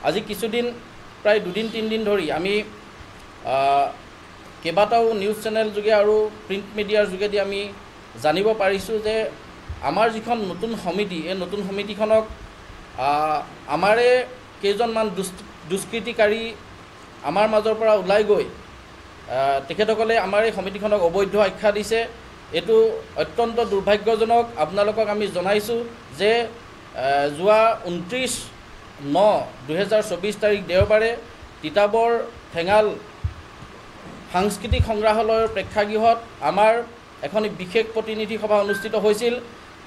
আজি কিছুদিন প্ৰায় 2-3 দিন ধৰি আমি কেইবাটাও নিউজ চেনেল যোগে আৰু প্ৰিণ্ট মিডিয়াৰ যোগেদি আমি জানিব পাৰিছোঁ যে আমাৰ যিখন নতুন সমিতি, এই নতুন সমিতিখনক আমাৰে কেইজনমান দুষ্কৃতিকাৰী আমাৰ মাজৰ পৰা ওলাই গৈ তেখেতসকলে আমাৰ এই সমিতিখনক অবৈধ আখ্যা দিছে। এইটো অত্যন্ত দুৰ্ভাগ্যজনক। আপোনালোকক আমি জনাইছোঁ যে যোৱা 29/9/2024 তাৰিখ দেওবাৰে তিতাবৰ ঠেঙাল সাংস্কৃতিক সংগ্ৰহালয়ৰ প্ৰেক্ষাগৃহত আমাৰ এখন বিশেষ প্ৰতিনিধি সভা অনুষ্ঠিত হৈছিল।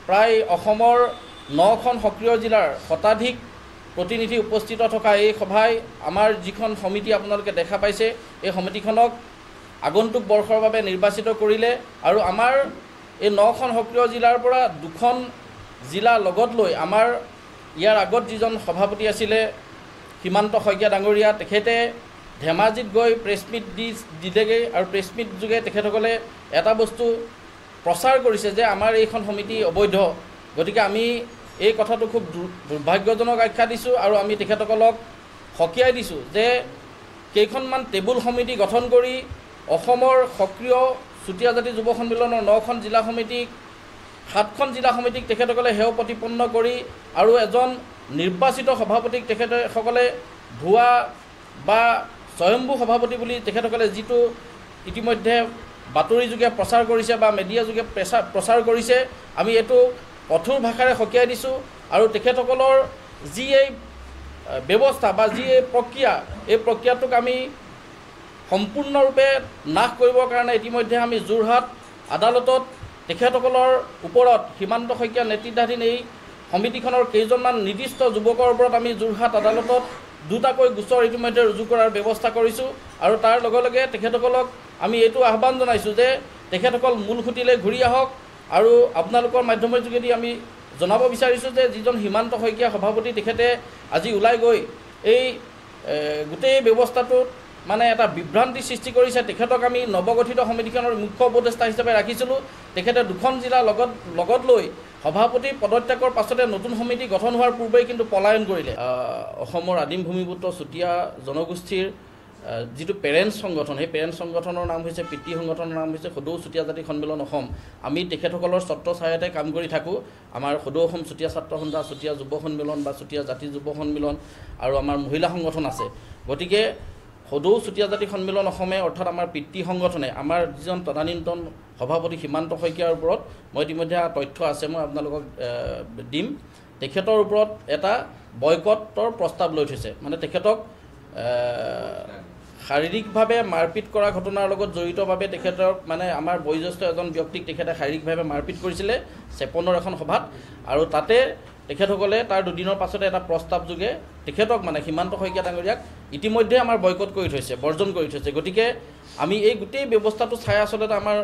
প্ৰায় অসমৰ 9খন সক্ৰিয় জিলাৰ শতাধিক প্ৰতিনিধি উপস্থিত থকা এই সভাই আমাৰ যিখন সমিতি আপোনালোকে দেখা পাইছে, এই সমিতিখনক আগন্তুক বৰ্ষৰ বাবে নিৰ্বাচিত কৰিলে। আৰু আমাৰ এই 9খন সক্ৰিয় জিলাৰ পৰা 2খন জিলা লগত লৈ আমাৰ ইয়াৰ আগত যিজন সভাপতি আছিলে সীমান্ত শইকীয়া ডাঙৰীয়া, তেখেতে ধেমাজিত গৈ প্ৰেছ মিট দিলেগৈ আৰু প্ৰেছ মিট যোগে তেখেতসকলে এটা বস্তু প্ৰচাৰ কৰিছে যে আমাৰ এইখন সমিতি অবৈধ। গতিকে আমি এই কথাটো খুব দুৰ্ভাগ্যজনক আখ্যা দিছোঁ আৰু আমি তেখেতসকলক সকীয়াই দিছোঁ যে কেইখনমান টেবুল সমিতি গঠন কৰি অসমৰ সক্ৰিয় চুতীয়া জাতি যুৱ সন্মিলনৰ 9খন জিলা সমিতিক 7খন জিলা সমিতিক তেখেতসকলে হেয় প্ৰতিপন্ন কৰি আৰু এজন নিৰ্বাচিত সভাপতিক তেখেতসকলে ভুৱা বা স্বয়ম্ভু সভাপতি বুলি তেখেতসকলে যিটো ইতিমধ্যে বাতৰি যোগে প্ৰচাৰ কৰিছে বা মিডিয়া যোগে প্ৰচাৰ কৰিছে, আমি এইটো কঠোৰ ভাষাৰে সকীয়াই দিছোঁ। আৰু তেখেতসকলৰ যি এই ব্যৱস্থা বা যি এই প্ৰক্ৰিয়া, এই প্ৰক্ৰিয়াটোক আমি সম্পূৰ্ণৰূপে নাশ কৰিবৰ কাৰণে ইতিমধ্যে আমি যোৰহাট আদালতত তেখেতসকলৰ ওপৰত সীমান্ত শইকীয়া নেতৃত্বাধীন এই সমিতিখনৰ কেইজনমান নিৰ্দিষ্ট যুৱকৰ ওপৰত আমি যোৰহাট আদালতত 2টাকৈ গোচৰ ইতিমধ্যে ৰুজু কৰাৰ ব্যৱস্থা কৰিছোঁ। আৰু তাৰ লগে লগে তেখেতসকলক আমি এইটো আহ্বান জনাইছোঁ যে তেখেতসকল মূল খুঁটিলৈ ঘূৰি আহক। আৰু আপোনালোকৰ মাধ্যমৰ যোগেদি আমি জনাব বিচাৰিছোঁ যে যিজন সীমান্ত শইকীয়া সভাপতি, তেখেতে আজি ওলাই গৈ এই গোটেই ব্যৱস্থাটোত মানে এটা বিভ্ৰান্তি সৃষ্টি কৰিছে। তেখেতক আমি নৱগঠিত সমিতিখনৰ মুখ্য উপদেষ্টা হিচাপে ৰাখিছিলোঁ। তেখেতে 2খন জিলা লগত লৈ সভাপতি পদত্যাগৰ পাছতে নতুন সমিতি গঠন হোৱাৰ পূৰ্বেই কিন্তু পলায়ন কৰিলে। অসমৰ আদিম ভূমিপুত্ৰ চুতীয়া জনগোষ্ঠীৰ যিটো পেৰেণ্টছ সংগঠন, সেই পেৰেণ্টছ সংগঠনৰ নাম হৈছে, পিতৃ সংগঠনৰ নাম হৈছে সদৌ চুতীয়া জাতি সন্মিলন অসম। আমি তেখেতসকলৰ ছত্ৰছায়াতে কাম কৰি থাকোঁ। আমাৰ সদৌ অসম চুতীয়া ছাত্ৰ সন্থা, চুতীয়া যুৱ সন্মিলন বা চুতীয়া জাতি যুৱ সন্মিলন আৰু আমাৰ মহিলা সংগঠন আছে। গতিকে সদৌ চুতীয়া জাতি সন্মিলন অসমে অৰ্থাৎ আমাৰ পিতৃ সংগঠনে আমাৰ যিজন তদানীন্তন সভাপতি সীমান্ত শইকীয়াৰ ওপৰত মই ইতিমধ্যে তথ্য আছে, মই আপোনালোকক দিম। তেখেতৰ ওপৰত এটা বয়কটৰ প্ৰস্তাৱ লৈ থৈছে। মানে তেখেতক শাৰীৰিকভাৱে মাৰপিট কৰা ঘটনাৰ লগত জড়িতভাৱে তেখেতক মানে আমাৰ বয়োজ্যেষ্ঠ এজন ব্যক্তিক তেখেতে শাৰীৰিকভাৱে মাৰপিট কৰিছিলে 56ৰ এখন সভাত। আৰু তাতে তেখেতসকলে তাৰ 2 দিনৰ পাছতে এটা প্ৰস্তাৱ যোগে তেখেতক মানে সীমান্ত শইকীয়া ডাঙৰীয়াক ইতিমধ্যে আমাৰ বয়কট কৰি থৈছে, বৰ্জন কৰি থৈছে। গতিকে আমি এই গোটেই ব্যৱস্থাটো চাই আচলতে আমাৰ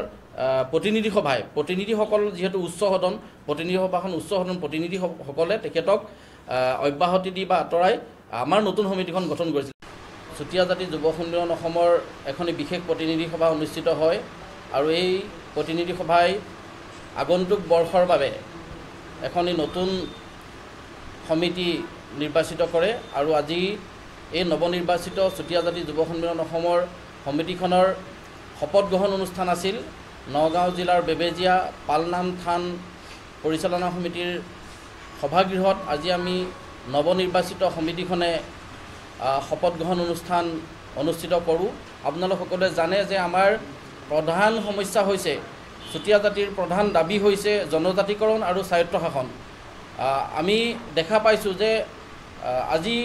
প্ৰতিনিধিসকল যিহেতু উচ্চ সদন, প্ৰতিনিধি সভাখন উচ্চ সদন, প্ৰতিনিধিসকলে তেখেতক অব্যাহতি দি বা আঁতৰাই আমাৰ নতুন সমিতিখন গঠন কৰিছিল। চুতীয়া জাতি যুৱ সন্মিলন অসমৰ এখন বিশেষ প্ৰতিনিধি সভা অনুষ্ঠিত হয় আৰু এই প্ৰতিনিধি সভাই আগন্তুক বৰ্ষৰ বাবে এখন নতুন সমিতি নিৰ্বাচিত কৰে। আৰু আজি এই নৱনিৰ্বাচিত চুতীয়া জাতি যুৱ সন্মিলন অসমৰ সমিতিখনৰ শপত গ্ৰহণ অনুষ্ঠান আছিল নগাঁও জিলাৰ বেবেজীয়া পালনাম থান পৰিচালনা সমিতিৰ সভাগৃহত। আজি আমি নৱনিৰ্বাচিত সমিতিখনে শপত গ্ৰহণ অনুষ্ঠান অনুষ্ঠিত কৰোঁ। আপোনালোক সকলোৱে জানে যে আমাৰ প্ৰধান সমস্যা হৈছে, চুতীয়া জাতিৰ প্ৰধান দাবী হৈছে জনজাতিকৰণ আৰু স্বায়ত্তশাসন। আমি দেখা পাইছোঁ যে আজি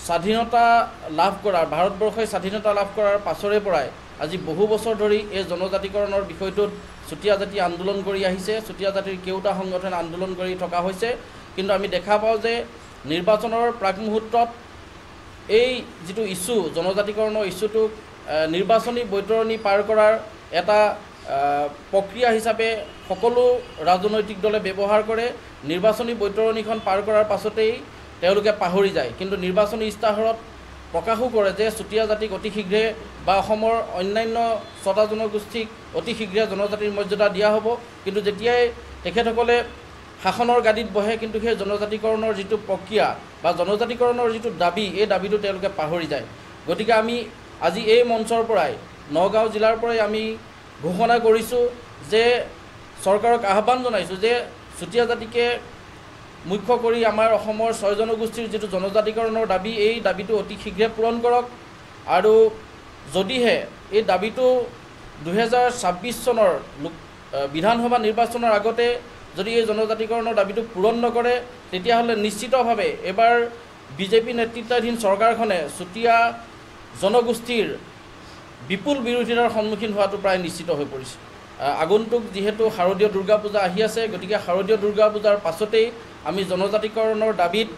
স্বাধীনতা লাভ কৰাৰ, ভাৰতবৰ্ষই স্বাধীনতা লাভ কৰাৰ পাছৰে পৰাই আজি বহু বছৰ ধৰি এই জনজাতিকৰণৰ বিষয়টোত চুতীয়া জাতি আন্দোলন কৰি আহিছে। চুতীয়া জাতিৰ কেওটা সংগঠন আন্দোলন কৰি থকা হৈছে। কিন্তু আমি দেখা পাওঁ যে নিৰ্বাচনৰ প্ৰাক মুহূৰ্তত এই যিটো ইছ্যু, জনজাতিকৰণৰ ইছ্যুটোক নিৰ্বাচনী বৈতৰণি পাৰ কৰাৰ এটা প্ৰক্ৰিয়া হিচাপে সকলো ৰাজনৈতিক দলে ব্যৱহাৰ কৰে। নিৰ্বাচনী বৈতৰণিখন পাৰ কৰাৰ পাছতেই তেওঁলোকে পাহৰি যায়। কিন্তু নিৰ্বাচনী ইস্তাহাৰত প্ৰকাশো কৰে যে চুতীয়া জাতিক অতি শীঘ্ৰে বা অসমৰ অন্যান্য 6টা জনগোষ্ঠীক অতি শীঘ্ৰে জনজাতিৰ মৰ্যাদা দিয়া হ'ব। কিন্তু যেতিয়াই তেখেতসকলে শাসনৰ গাদীত বহে, কিন্তু সেই জনজাতিকৰণৰ যিটো প্ৰক্ৰিয়া বা জনজাতিকৰণৰ যিটো দাবী, এই দাবীটো তেওঁলোকে পাহৰি যায়। গতিকে আমি আজি এই মঞ্চৰ পৰাই, নগাঁও জিলাৰ পৰাই আমি ঘোষণা কৰিছোঁ যে চৰকাৰক আহ্বান জনাইছোঁ যে চুতীয়া জাতিকে মুখ্য কৰি আমাৰ অসমৰ 6 জনগোষ্ঠীৰ যিটো জনজাতিকৰণৰ দাবী, এই দাবীটো অতি শীঘ্ৰে পূৰণ কৰক। আৰু যদিহে এই দাবীটো 2026 চনৰ বিধানসভা নিৰ্বাচনৰ আগতে যদি এই জনজাতিকৰণৰ দাবীটো পূৰণ নকৰে, তেতিয়াহ'লে নিশ্চিতভাৱে এবাৰ বিজেপি নেতৃত্বাধীন চৰকাৰখনে চুতীয়া জনগোষ্ঠীৰ বিপুল বিৰোধিতাৰ সন্মুখীন হোৱাটো প্ৰায় নিশ্চিত হৈ পৰিছে। আগন্তুক যিহেতু শাৰদীয় দুৰ্গা পূজা আহি আছে, গতিকে শাৰদীয় দুৰ্গা পূজাৰ পাছতেই আমি জনজাতিকৰণৰ দাবীত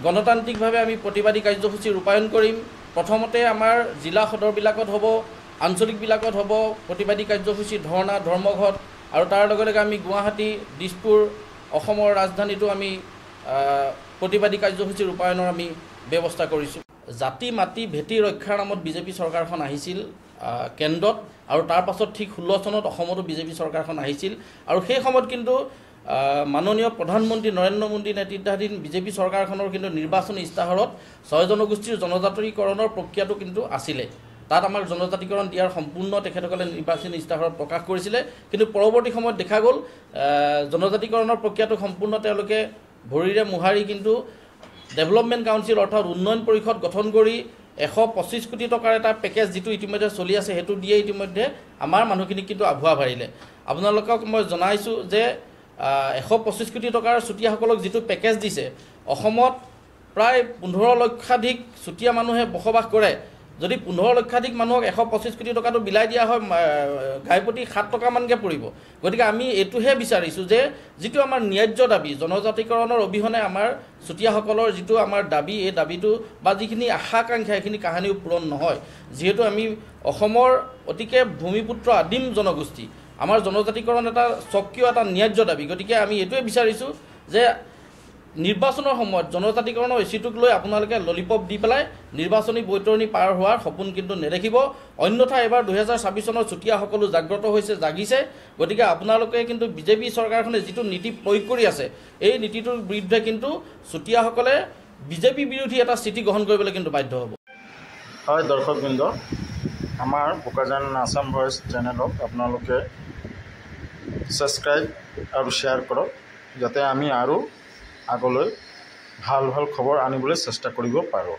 গণতান্ত্ৰিকভাৱে আমি প্ৰতিবাদী কাৰ্যসূচী ৰূপায়ণ কৰিম। প্ৰথমতে আমাৰ জিলা সদৰবিলাকত হ'ব, আঞ্চলিকবিলাকত হ'ব প্ৰতিবাদী কাৰ্যসূচী, ধৰ্ণা, ধৰ্মঘট, আৰু তাৰ লগে লগে আমি গুৱাহাটী, দিছপুৰ, অসমৰ ৰাজধানীতো আমি প্ৰতিবাদী কাৰ্যসূচী ৰূপায়ণৰ আমি ব্যৱস্থা কৰিছোঁ। জাতি মাটি ভেটি ৰক্ষাৰ নামত বিজেপি চৰকাৰখন আহিছিল কেন্দ্ৰত, আৰু তাৰ পাছত ঠিক 16 চনত অসমতো বিজেপি চৰকাৰখন আহিছিল। আৰু সেই সময়ত কিন্তু মাননীয় প্ৰধানমন্ত্ৰী নৰেন্দ্ৰ মোদী নেতৃত্বাধীন বিজেপি চৰকাৰখনৰ কিন্তু নিৰ্বাচনী ইস্তাহাৰত 6 জনগোষ্ঠীৰ জনজাতিকৰণৰ প্ৰক্ৰিয়াটো কিন্তু আছিলে। তাত আমাক জনজাতিকৰণ দিয়াৰ সম্পূৰ্ণ তেখেতসকলে নিৰ্বাচনী ইস্তাহাৰত প্ৰকাশ কৰিছিলে। কিন্তু পৰৱৰ্তী সময়ত দেখা গ'ল জনজাতিকৰণৰ প্ৰক্ৰিয়াটো সম্পূৰ্ণ তেওঁলোকে ভৰিৰে মোহাৰি কিন্তু ডেভেলপমেণ্ট কাউন্সিল অৰ্থাৎ উন্নয়ন পৰিষদ গঠন কৰি 125 কোটি টকাৰ এটা পেকেজ যিটো ইতিমধ্যে চলি আছে, সেইটো দিয়ে ইতিমধ্যে আমাৰ মানুহখিনিক কিন্তু আভুৱা ভাৰিলে। আপোনালোকক মই জনাইছোঁ যে 125 কোটি টকাৰ চুতীয়াসকলক যিটো পেকেজ দিছে, অসমত প্ৰায় 15 লক্ষাধিক চুতীয়া মানুহে বসবাস কৰে। যদি 15 লক্ষাধিক মানুহক 125 কোটি টকাটো বিলাই দিয়া হয়, গাইপতি 7 টকামানকৈ পৰিব। গতিকে আমি এইটোহে বিচাৰিছোঁ যে যিটো আমাৰ ন্যায্য দাবী, জনজাতিকৰণৰ অবিহনে আমাৰ চুতীয়াসকলৰ যিটো আমাৰ দাবী, এই দাবীটো বা যিখিনি আশা আকাংক্ষা, এইখিনি কাহানিও পূৰণ নহয়। যিহেতু আমি অসমৰ অতিকে ভূমিপুত্ৰ আদিম জনগোষ্ঠী, আমাৰ জনজাতিকৰণ এটা স্বকীয় এটা ন্যায্য দাবী। গতিকে আমি এইটোৱে বিচাৰিছোঁ যে নিৰ্বাচনৰ সময়ত জনজাতিকৰণৰ ইস্যুটোক লৈ আপোনালোকে ললিপপ দি পেলাই নিৰ্বাচনী বৈতৰণি পাৰ হোৱাৰ সপোন কিন্তু নেদেখিব। অন্যথা এবাৰ 2026 চনৰ চুতীয়াসকলো জাগ্ৰত হৈছে, জাগিছে। গতিকে আপোনালোকে কিন্তু বিজেপি চৰকাৰখনে যিটো নীতি প্ৰয়োগ কৰি আছে, এই নীতিটোৰ বিৰুদ্ধে কিন্তু চুতীয়াসকলে বিজেপি বিৰোধী এটা স্থিতি গ্ৰহণ কৰিবলৈ কিন্তু বাধ্য হ'ব। হয় দৰ্শকবৃন্দ, আমাৰ বোকাজান আছাম ভইচ চেনেলক আপোনালোকে ছাবস্ক্ৰাইব আৰু শ্বেয়াৰ কৰক, যাতে আমি আৰু আগলৈ ভাল ভাল খবৰ আনিবলৈ চেষ্টা কৰিব পাৰোঁ।